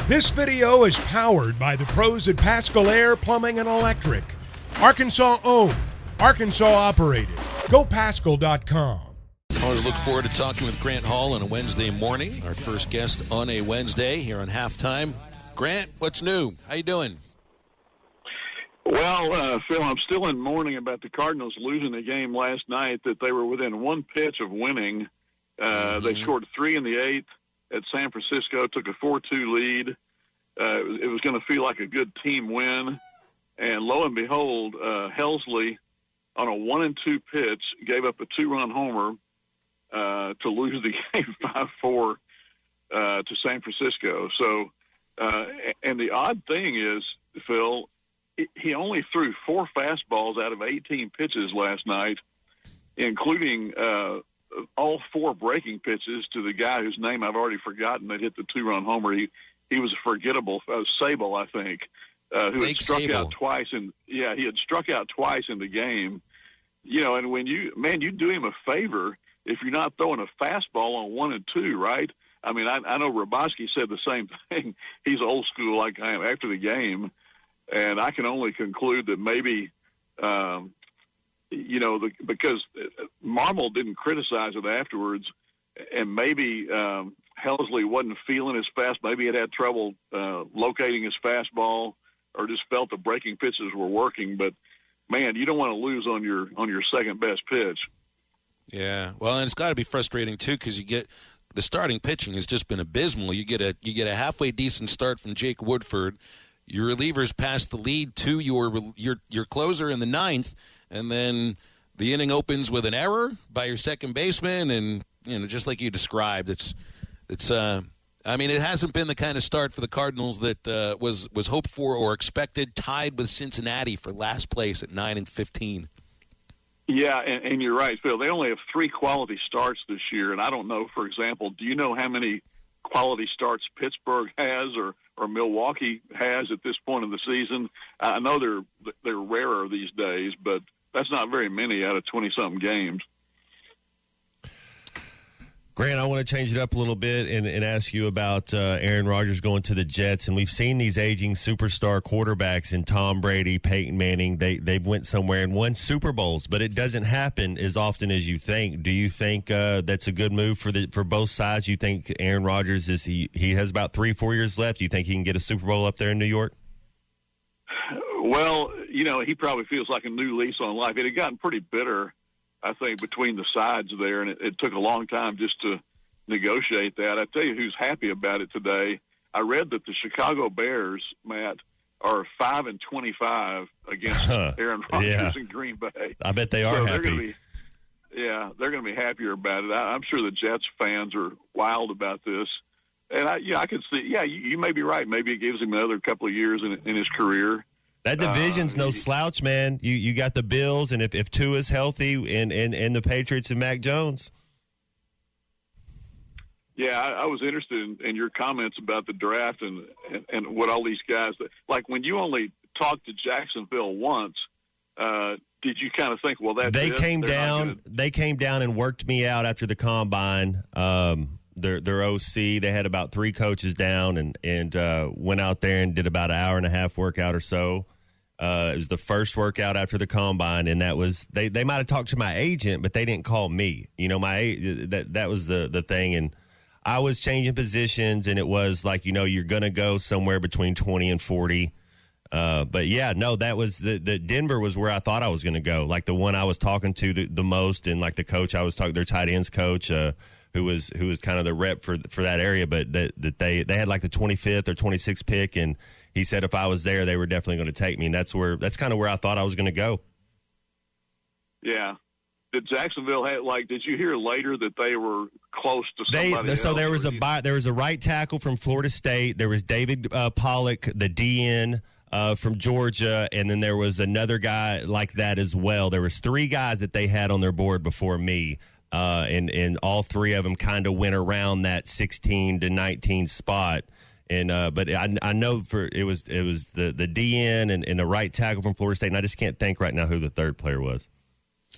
This video is powered by the pros at Pascal Air Plumbing and Electric. Arkansas owned, Arkansas operated. GoPascal.com. Always look forward to talking with Grant Hall on a Wednesday morning. Our first guest on a Wednesday here on Halftime. Grant, what's new? How you doing? Well, Phil, I'm still in mourning about the Cardinals losing a game last night that they were within one pitch of winning. They scored 3 in the 8th at San Francisco, took a 4-2 lead. It was going to feel like a good team win. And lo and behold, Helsley, on a 1-2 pitch, gave up a 2-run homer to lose the game 5-4 to San Francisco. So, and the odd thing is, Phil, he only threw 4 fastballs out of 18 pitches last night, including all 4 breaking pitches to the guy whose name I've already forgotten that hit the 2-run homer. He was a forgettable Sable, I think, who had struck out twice. He had struck out twice in the game. You know, and when you do him a favor if you're not throwing a fastball on 1 and 2, right? I mean, I know Razorbacks said the same thing. He's old school like I am after the game. And I can only conclude that maybe, because Marmol didn't criticize it afterwards, and maybe Helsley wasn't feeling his fast. Maybe he had trouble locating his fastball, or just felt the breaking pitches were working. But man, you don't want to lose on your second best pitch. Yeah, well, and it's got to be frustrating too because you get the starting pitching has just been abysmal. You get a halfway decent start from Jake Woodford. Your relievers pass the lead to your closer in the 9th, and then the inning opens with an error by your second baseman, and just like you described, it's I mean, it hasn't been the kind of start for the Cardinals that was hoped for or expected. Tied with Cincinnati for last place at 9-15. Yeah, and you're right, Phil. They only have 3 quality starts this year, and I don't know. For example, do you know how many quality starts Pittsburgh has or Milwaukee has at this point in the season? I know they're rarer these days, but that's not very many out of 20-something games. Grant, I want to change it up a little bit and ask you about Aaron Rodgers going to the Jets. And we've seen these aging superstar quarterbacks in Tom Brady, Peyton Manning. They've went somewhere and won Super Bowls, but it doesn't happen as often as you think. Do you think that's a good move for both sides? You think Aaron Rodgers he has about 3-4 years left? Do you think he can get a Super Bowl up there in New York? Well, he probably feels like a new lease on life. It had gotten pretty bitter, I think, between the sides there, and it took a long time just to negotiate that. I tell you who's happy about it today. I read that the Chicago Bears, Matt, are 5-25 against Aaron Rodgers in Green Bay. I bet they are happy. They're going to be happier about it. I'm sure the Jets fans are wild about this. And I could see, you may be right. Maybe it gives him another couple of years in his career. That division's no slouch, man. You got the Bills, and if Tua's healthy, and the Patriots and Mac Jones. Yeah, I was interested in your comments about the draft and what all these guys – like when you only talked to Jacksonville once, did you kind of think, well, that's They came down and worked me out after the combine. Their OC, they had about 3 coaches down and went out there and did about an hour and a half workout or so. It was the first workout after the combine, and that was they might have talked to my agent, but they didn't call me. That was the thing, and I was changing positions, and it was like you're gonna go somewhere between 20 and 40. But yeah, no, that was the Denver was where I thought I was gonna go. Like the one I was talking to the most, and like the coach I was talking, their tight ends coach. Who was kind of the rep for that area, but that they had like the 25th or 26th pick, and he said if I was there, they were definitely going to take me, and that's kind of where I thought I was going to go. Yeah. Did Jacksonville did you hear later that they were close to somebody else? So there was a right tackle from Florida State. There was David Pollock, the DN from Georgia, and then there was another guy like that as well. There was 3 guys that they had on their board before me. And all 3 of them kind of went around that 16 to 19 spot. And but I know it was the DN and the right tackle from Florida State, and I just can't think right now who the 3rd player was.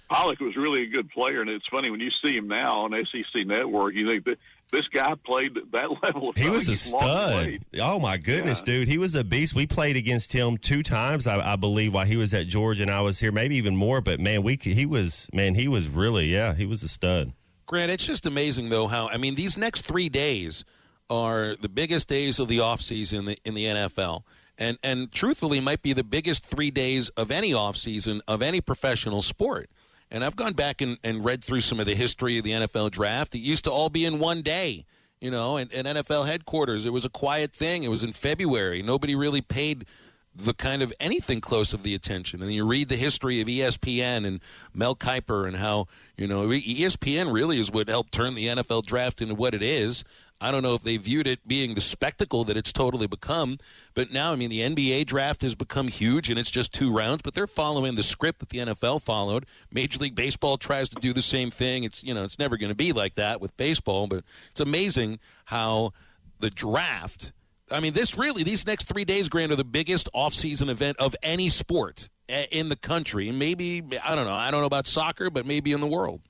Pollock was really a good player, and it's funny when you see him now on SEC Network, you think that this guy played at that level. He was a stud. Oh, my goodness, dude. He was a beast. We played against him 2 times, I believe, while he was at Georgia and I was here, maybe even more. But, man, he was really, he was a stud. Grant, it's just amazing, though, how, I mean, these next 3 days are the biggest days of the offseason in the NFL. And truthfully, might be the biggest 3 days of any offseason of any professional sport. And I've gone back and read through some of the history of the NFL draft. It used to all be in one day, and NFL headquarters. It was a quiet thing. It was in February. Nobody really paid the kind of anything close of the attention. And you read the history of ESPN and Mel Kiper and how, ESPN really is what helped turn the NFL draft into what it is. I don't know if they viewed it being the spectacle that it's totally become, but now, I mean, the NBA draft has become huge, and it's just 2 rounds, but they're following the script that the NFL followed. Major League Baseball tries to do the same thing. It's, it's never going to be like that with baseball, but it's amazing how the draft, I mean, these next 3 days, Grant, are the biggest offseason event of any sport in the country. And maybe, I don't know about soccer, but maybe in the world.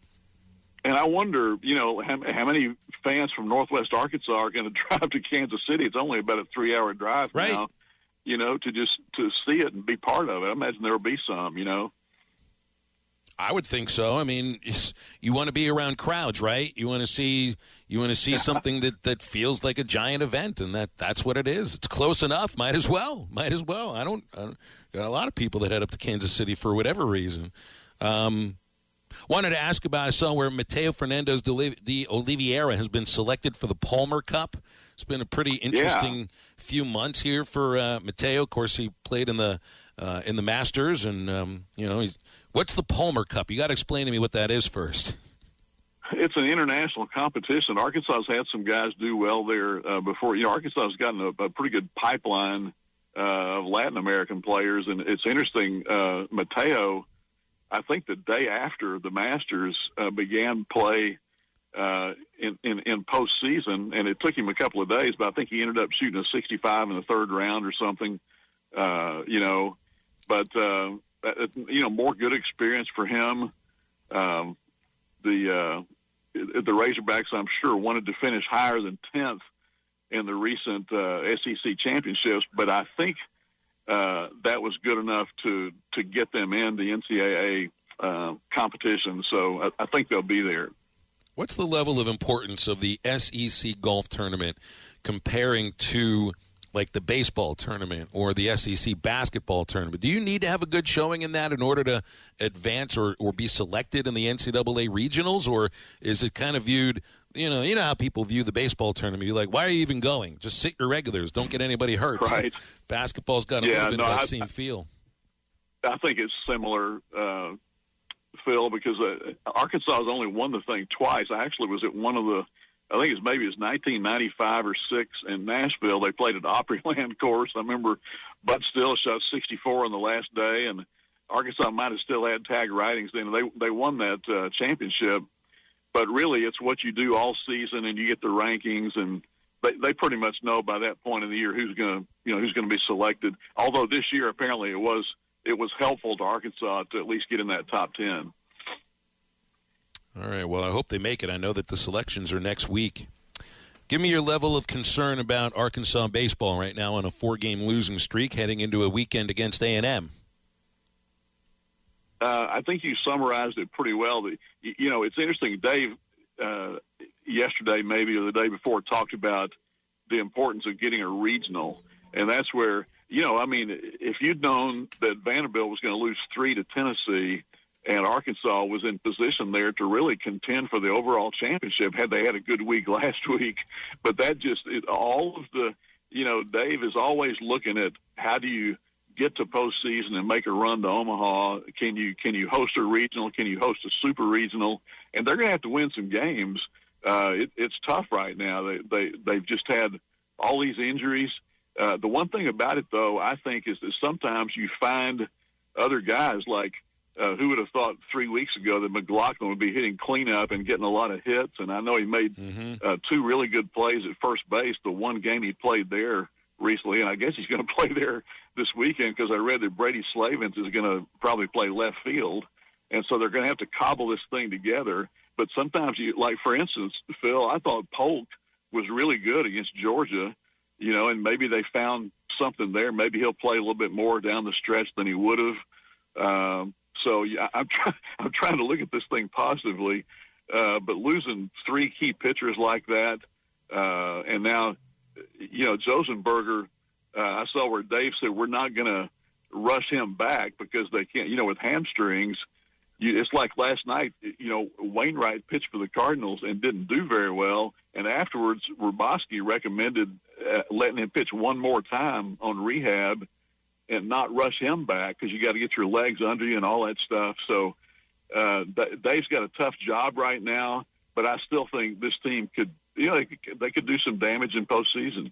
And I wonder, how many fans from Northwest Arkansas are going to drive to Kansas City? It's only about a 3-hour drive now, to see it and be part of it. I imagine there will be some, I would think so. I mean, you want to be around crowds, right? You want to see something that feels like a giant event, and that's what it is. It's close enough. Might as well. I don't got a lot of people that head up to Kansas City for whatever reason. Wanted to ask about, I saw where Mateo Fernandez de Oliveira has been selected for the Palmer Cup. It's been a pretty interesting few months here for Mateo. Of course, he played in the Masters, and what's the Palmer Cup? You got to explain to me what that is first. It's an international competition. Arkansas's had some guys do well there before. Arkansas's gotten a pretty good pipeline of Latin American players, and it's interesting. Mateo, I think the day after the Masters began play in postseason, and it took him a couple of days, but I think he ended up shooting a 65 in the 3rd round or something, But, more good experience for him. The Razorbacks, I'm sure, wanted to finish higher than 10th in the recent SEC championships, but I think that was good enough to get them in the NCAA competition. So I think they'll be there. What's the level of importance of the SEC golf tournament comparing to like the baseball tournament or the SEC basketball tournament? Do you need to have a good showing in that in order to advance or be selected in the NCAA regionals? Or is it kind of viewed, you know how people view the baseball tournament? You're like, why are you even going? Just sit your regulars. Don't get anybody hurt. Right. Basketball's got a little bit of that same feel. I think it's similar, Phil, because Arkansas has only won the thing twice. I actually was at one of the, I think it's 1995 or 6 in Nashville. They played at Opryland course. I remember Bud Still shot 64 on the last day, and Arkansas might have still had tag writings then. They won that championship. But really, it's what you do all season, and you get the rankings, and they pretty much know by that point in the year who's going to be selected. Although this year apparently it was helpful to Arkansas to at least get in that top 10. All right, well, I hope they make it. I know that the selections are next week. Give me your level of concern about Arkansas baseball right now on a 4-game losing streak heading into a weekend against A&M. I think you summarized it pretty well. It's interesting. Dave, yesterday maybe or the day before, talked about the importance of getting a regional. And that's where, if you'd known that Vanderbilt was going to lose 3 to Tennessee and Arkansas was in position there to really contend for the overall championship had they had a good week last week. But that all of the, Dave is always looking at how do you get to postseason and make a run to Omaha? Can you host a regional? Can you host a super regional? And they're going to have to win some games. It's tough right now. They've just had all these injuries. The one thing about it, though, I think, is that sometimes you find other guys like who would have thought 3 weeks ago that McLaughlin would be hitting cleanup and getting a lot of hits. And I know he made 2 really good plays at first base the one game he played there recently, and I guess he's going to play there this weekend because I read that Brady Slavens is going to probably play left field. And so they're going to have to cobble this thing together. but sometimes like for instance, Phil, I thought Polk was really good against Georgia, and maybe they found something there. Maybe he'll play a little bit more down the stretch than he would have. So yeah, I'm trying to look at this thing positively, but losing 3 key pitchers like that, and now, Josenberger, I saw where Dave said we're not going to rush him back because they can't, with hamstrings. It's like last night, Wainwright pitched for the Cardinals and didn't do very well. And afterwards, Razorbacks recommended letting him pitch one more time on rehab and not rush him back because you got to get your legs under you and all that stuff. So Dave's got a tough job right now, but I still think this team could, they could do some damage in postseason.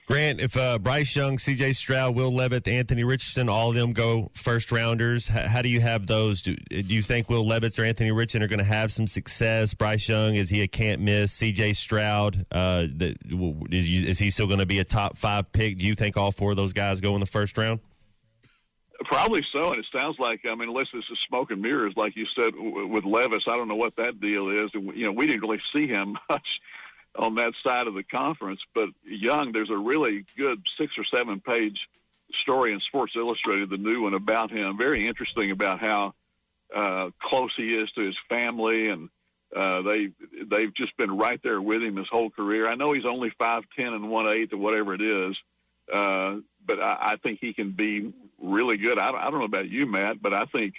Grant, if Bryce Young, C.J. Stroud, Will Levitt, Anthony Richardson, all of them go first-rounders, how do you have those? Do you think Will Levitt or Anthony Richardson are going to have some success? Bryce Young, is he a can't-miss? C.J. Stroud, is he still going to be a top 5 pick? Do you think all 4 of those guys go in the first round? Probably so, and it sounds like, unless this is smoke and mirrors, like you said with Levis, I don't know what that deal is. We didn't really see him much on that side of the conference, but Young, there's a really good 6 or 7 page story in Sports Illustrated, the new one about him. Very interesting about how close he is to his family, and they've just been right there with him his whole career. I know he's only 5'10" and 1/8 or whatever it is, but I think he can be really good. I don't know about you, Matt, but I think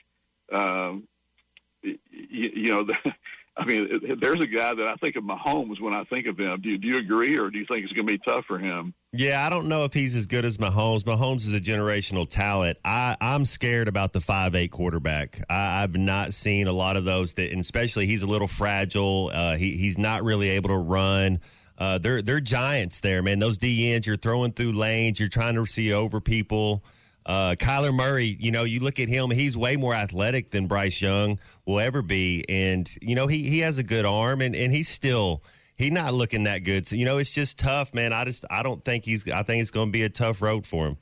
there's a guy that I think of Mahomes when I think of him. Do you agree, or do you think it's going to be tough for him? Yeah, I don't know if he's as good as Mahomes. Mahomes is a generational talent. I'm scared about the 5'8" quarterback. I've not seen a lot of those, and especially he's a little fragile. He's not really able to run. They're giants there, man. Those DNs, you're throwing through lanes. You're trying to see over people. Kyler Murray, you look at him, he's way more athletic than Bryce Young will ever be. And, he has a good arm, and he's not looking that good. So, it's just tough, man. I think it's going to be a tough road for him.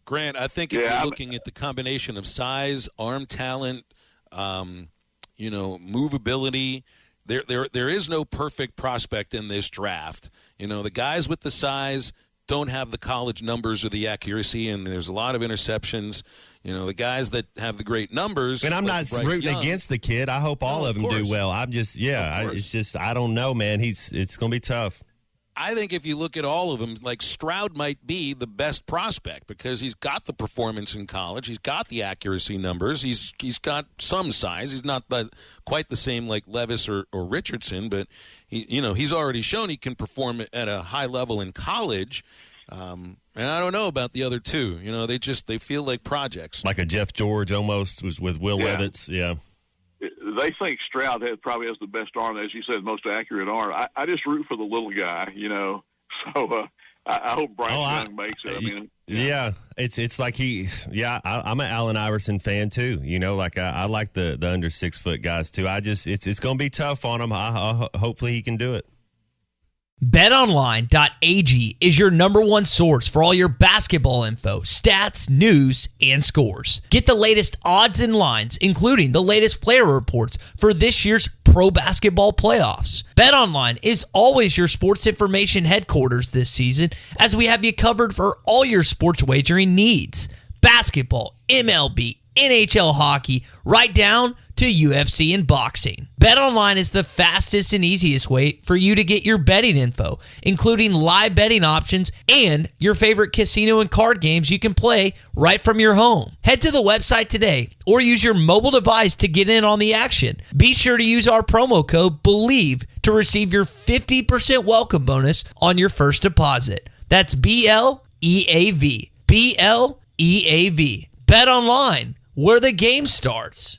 Grant, I think if you're looking at the combination of size, arm talent, movability, there is no perfect prospect in this draft. The guys with the size don't have the college numbers or the accuracy, and there's a lot of interceptions. The guys that have the great numbers. And I'm not rooting against the kid. I hope all of them do well. I'm just, I don't know, man. It's going to be tough. I think if you look at all of them, like Stroud might be the best prospect because he's got the performance in college. He's got the accuracy numbers. He's got some size. He's not quite the same like Levis or Richardson, but he's already shown he can perform at a high level in college. And I don't know about the other two. They feel like projects. Like a Jeff George almost was with Will Levis. Yeah. They think Stroud probably has the best arm, as you said, the most accurate arm. I just root for the little guy, So I hope Bryce Young makes it. It's like I'm an Allen Iverson fan too. I like the under 6 foot guys too. It's going to be tough on him. Hopefully he can do it. BetOnline.ag is your number one source for all your basketball info, stats, news, and scores. Get the latest odds and lines, including the latest player reports for this year's pro basketball playoffs. BetOnline is always your sports information headquarters this season, as we have you covered for all your sports wagering needs. Basketball, MLB, NHL hockey, right down to UFC and boxing. BetOnline is the fastest and easiest way for you to get your betting info, including live betting options and your favorite casino and card games you can play right from your home. Head to the website today or use your mobile device to get in on the action. Be sure to use our promo code BELIEVE to receive your 50% welcome bonus on your first deposit. That's BLEAV. BLEAV. BetOnline, where the game starts.